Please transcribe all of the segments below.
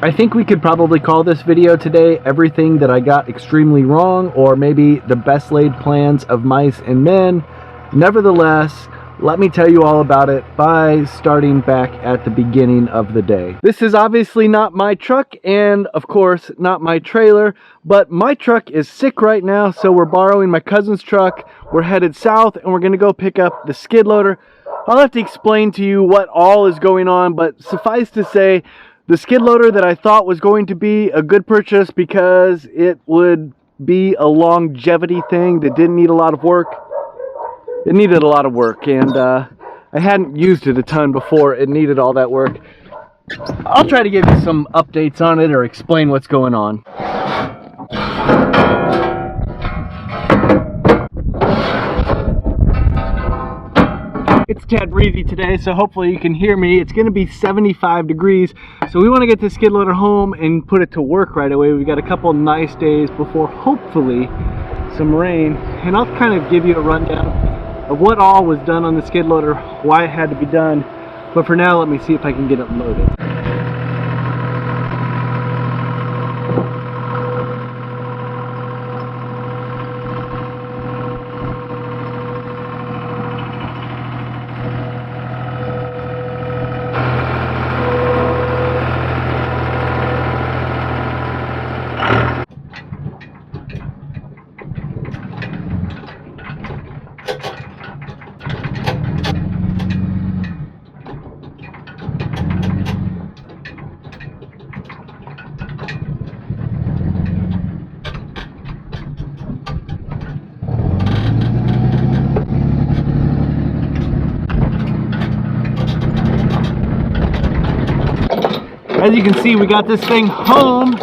I think we could probably call this video today everything that I got extremely wrong, or maybe the best laid plans of mice and men. Nevertheless, let me tell you all about it by starting back at the beginning of the day. This is obviously not my truck, and of course not my trailer, but my truck is sick right now, so we're borrowing my cousin's truck. We're headed south and we're gonna go pick up the skid loader. I'll have to explain to you what all is going on, but suffice to say, the skid loader that I thought was going to be a good purchase because it would be a longevity thing that didn't need a lot of work. It needed a lot of work, and I hadn't used it a ton before it needed all that work. I'll try to give you some updates on it or explain what's going on. It's a tad breezy today, so hopefully you can hear me. It's going to be 75 degrees, so we want to get the skid loader home and put it to work right away. We've got a couple nice days before hopefully some rain, and I'll kind of give you a rundown of what all was done on the skid loader, why it had to be done. But for now, let me see if I can get it loaded. As you can see, we got this thing home.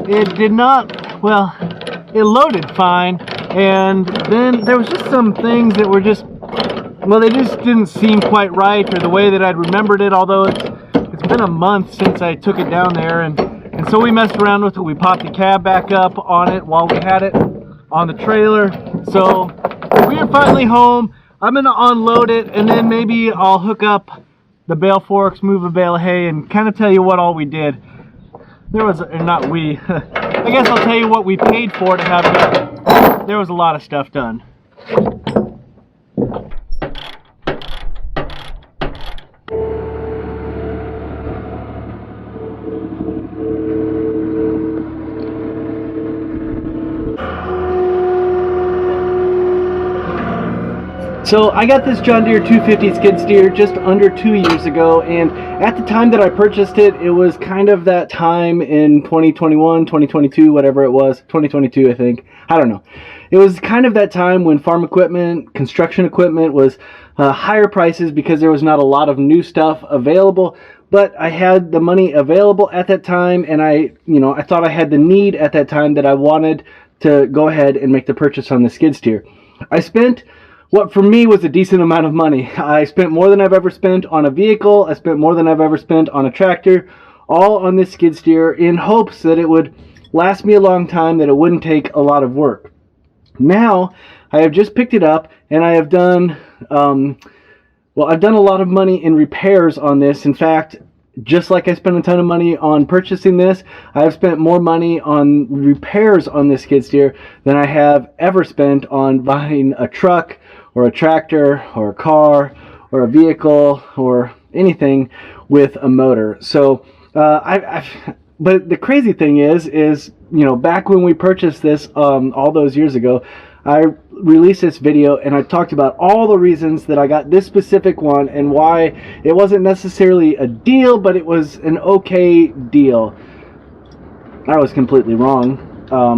It did not, well, it loaded fine, and then there was just some things that were just, well, they just didn't seem quite right, or the way that I'd remembered it, although it's been a month since I took it down there, and so we messed around with it. We popped the cab back up on it while we had it on the trailer. So we are finally home. I'm gonna unload it, and then maybe I'll hook up the bale forks, move a bale of hay, and kind of tell you what all we did. There was, not we, I guess I'll tell you what we paid for to have done. There was a lot of stuff done. So I got this John Deere 250 skid steer just under 2 years ago, and at the time that I purchased it, it was kind of that time in 2021, 2022, whatever it was, 2022 I think, I don't know. It was kind of that time when farm equipment, construction equipment was higher prices because there was not a lot of new stuff available, but I had the money available at that time, and I thought I had the need at that time that I wanted to go ahead and make the purchase on the skid steer. I spent what for me was a decent amount of money. I spent more than I've ever spent on a vehicle. I spent more than I've ever spent on a tractor, all on this skid steer in hopes that it would last me a long time, that it wouldn't take a lot of work. Now, I have just picked it up, and I have done, I've done a lot of money in repairs on this. In fact, just like I spent a ton of money on purchasing this, I have spent more money on repairs on this skid steer than I have ever spent on buying a truck or a tractor or a car or a vehicle or anything with a motor. So but the crazy thing is back when we purchased this all those years ago, I released this video and I talked about all the reasons that I got this specific one and why it wasn't necessarily a deal, but it was an okay deal. I was completely wrong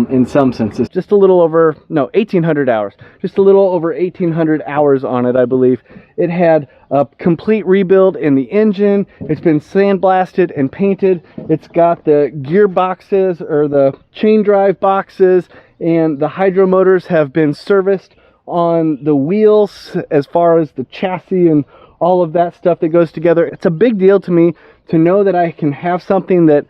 in some senses. Just a little over, 1,800 hours. Just a little over 1,800 hours on it, I believe. It had a complete rebuild in the engine. It's been sandblasted and painted. It's got the gear boxes, or the chain drive boxes, and the hydro motors have been serviced on the wheels as far as the chassis and all of that stuff that goes together. It's a big deal to me to know that I can have something that,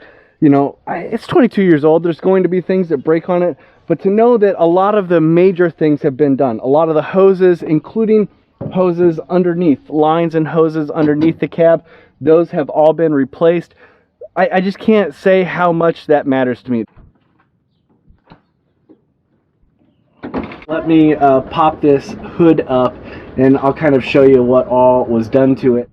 it's 22 years old. There's going to be things that break on it, but to know that a lot of the major things have been done. A lot of the hoses, including hoses underneath, lines and hoses underneath the cab, those have all been replaced. I just can't say how much that matters to me. Let me pop this hood up and I'll kind of show you what all was done to it.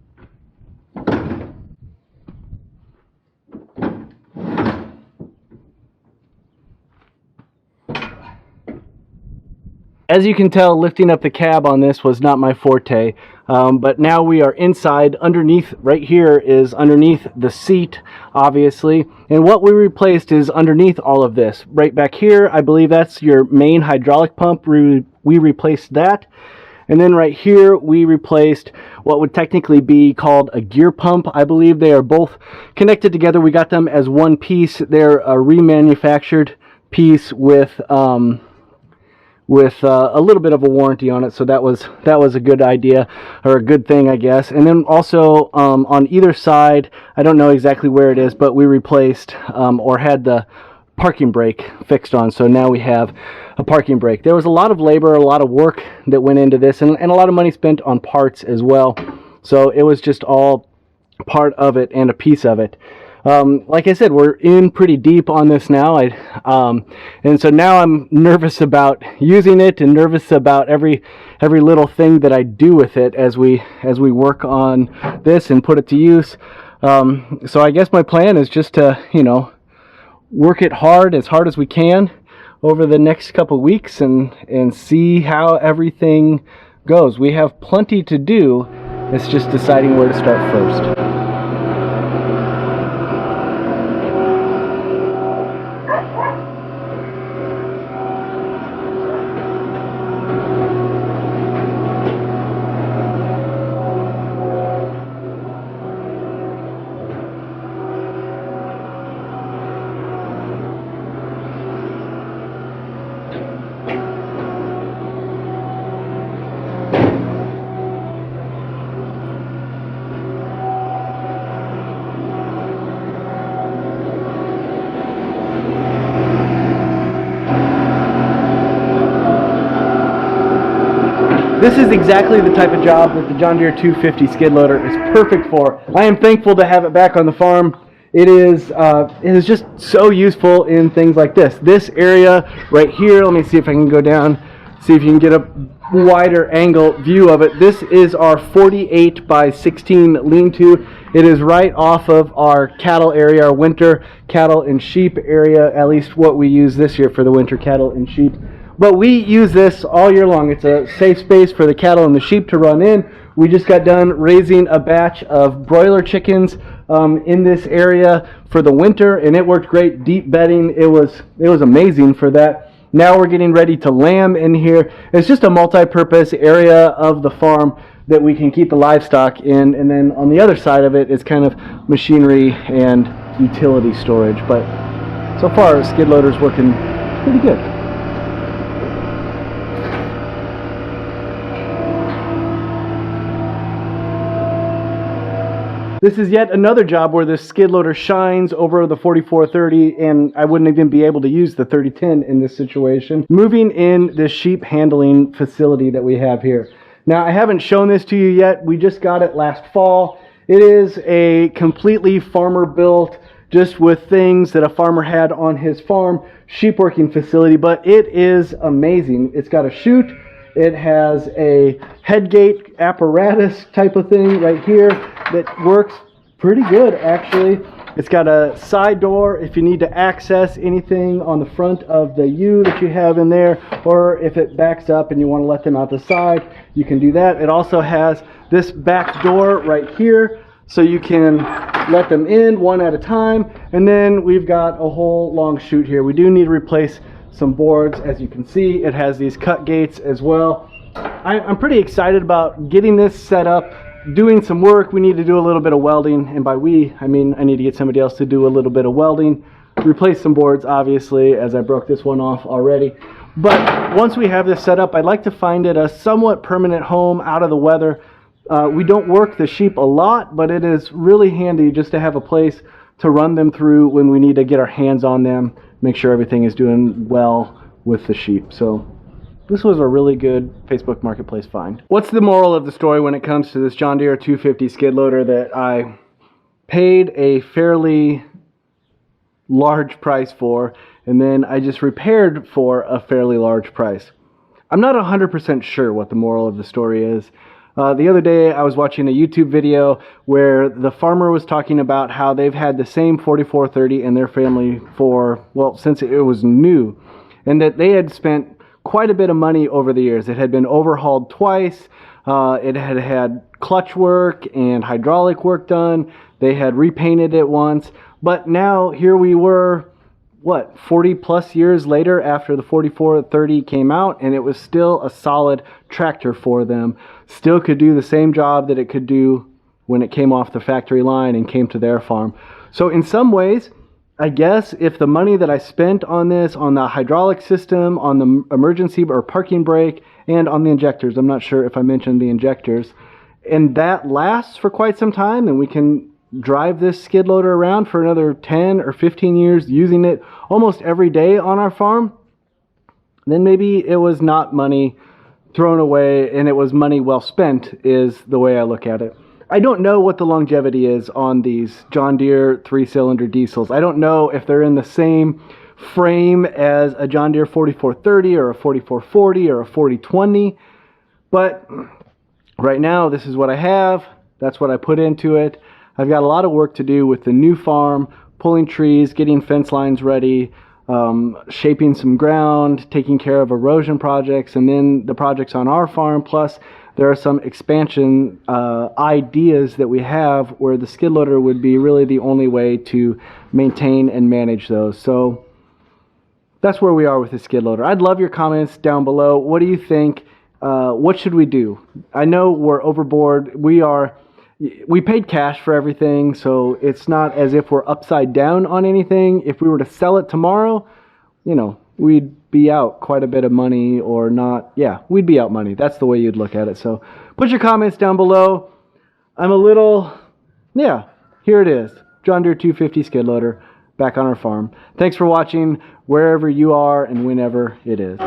As you can tell, lifting up the cab on this was not my forte, but now we are inside. Underneath, right here is underneath the seat, obviously, and what we replaced is underneath all of this. Right back here, I believe that's your main hydraulic pump. We replaced that, and then right here we replaced what would technically be called a gear pump. I believe they are both connected together. We got them as one piece. They're a remanufactured piece with a little bit of a warranty on it, so that was a good idea, or a good thing, I guess. And then also on either side, I don't know exactly where it is, but we replaced or had the parking brake fixed on, so now we have a parking brake. There was a lot of labor, a lot of work that went into this, and a lot of money spent on parts as well, so it was just all part of it and a piece of it. Like I said, we're in pretty deep on this now, and so now I'm nervous about using it and nervous about every little thing that I do with it as we work on this and put it to use. So I guess my plan is just to, work it as hard as we can over the next couple weeks and see how everything goes. We have plenty to do. It's just deciding where to start first. This is exactly the type of job that the John Deere 250 skid loader is perfect for. I am thankful to have it back on the farm. It is just so useful in things like this. This area right here, let me see if I can go down, see if you can get a wider angle view of it. This is our 48 by 16 lean-to. It is right off of our cattle area, our winter cattle and sheep area, at least what we use this year for the winter cattle and sheep. But we use this all year long. It's a safe space for the cattle and the sheep to run in. We just got done raising a batch of broiler chickens in this area for the winter, and it worked great. Deep bedding, it was amazing for that. Now we're getting ready to lamb in here. It's just a multi-purpose area of the farm that we can keep the livestock in, and then on the other side of it is kind of machinery and utility storage. But so far, the skid loader's working pretty good. This is yet another job where the skid loader shines over the 4430, and I wouldn't even be able to use the 3010 in this situation. Moving in this sheep handling facility that we have here. Now, I haven't shown this to you yet. We just got it last fall. It is a completely farmer built, just with things that a farmer had on his farm, sheep working facility, but it is amazing. It's got a chute. It has a headgate apparatus type of thing right here that works pretty good, actually. It's got a side door if you need to access anything on the front of the ewe that you have in there, or if it backs up and you want to let them out the side, you can do that. It also has this back door right here, so you can let them in one at a time. And then we've got a whole long chute here. We do need to replace some boards. As you can see, it has these cut gates as well. I'm pretty excited about getting this set up, doing some work. We need to do a little bit of welding, and by we, I mean I need to get somebody else to do a little bit of welding, replace some boards, obviously, as I broke this one off already. But once we have this set up, I'd like to find it a somewhat permanent home out of the weather. We don't work the sheep a lot, but it is really handy just to have a place to run them through when we need to get our hands on them, make sure everything is doing well with the sheep. So this was a really good Facebook Marketplace find. What's the moral of the story when it comes to this John Deere 250 skid loader that I paid a fairly large price for, and then I just repaired for a fairly large price. I'm not 100% sure what the moral of the story is. The other day I was watching a YouTube video where the farmer was talking about how they've had the same 4430 in their family for, well, since it was new, and that they had spent quite a bit of money over the years. It had been overhauled twice. It had had clutch work and hydraulic work done. They had repainted it once. But now here we were, what, 40 plus years later after the 4430 came out, and it was still a solid tractor for them. Still could do the same job that it could do when it came off the factory line and came to their farm. So in some ways, I guess if the money that I spent on this, on the hydraulic system, on the emergency or parking brake, and on the injectors, I'm not sure if I mentioned the injectors, and that lasts for quite some time, and we can drive this skid loader around for another 10 or 15 years using it almost every day on our farm, then maybe it was not money thrown away and it was money well spent, is the way I look at it. I don't know what the longevity is on these John Deere 3-cylinder diesels. I don't know if they're in the same frame as a John Deere 4430 or a 4440 or a 4020, but right now this is what I have. That's what I put into it. I've got a lot of work to do with the new farm, pulling trees, getting fence lines ready, shaping some ground, taking care of erosion projects, and then the projects on our farm. Plus, there are some expansion ideas that we have where the skid loader would be really the only way to maintain and manage those. So that's where we are with the skid loader. I'd love your comments down below. What do you think? What should we do? I know we're overboard. We paid cash for everything, so it's not as if we're upside down on anything. If we were to sell it tomorrow, you know, we'd be out quite a bit of money, or not. Yeah, we'd be out money. That's the way you'd look at it. So put your comments down below. Here it is. John Deere 250 skid loader back on our farm. Thanks for watching wherever you are and whenever it is.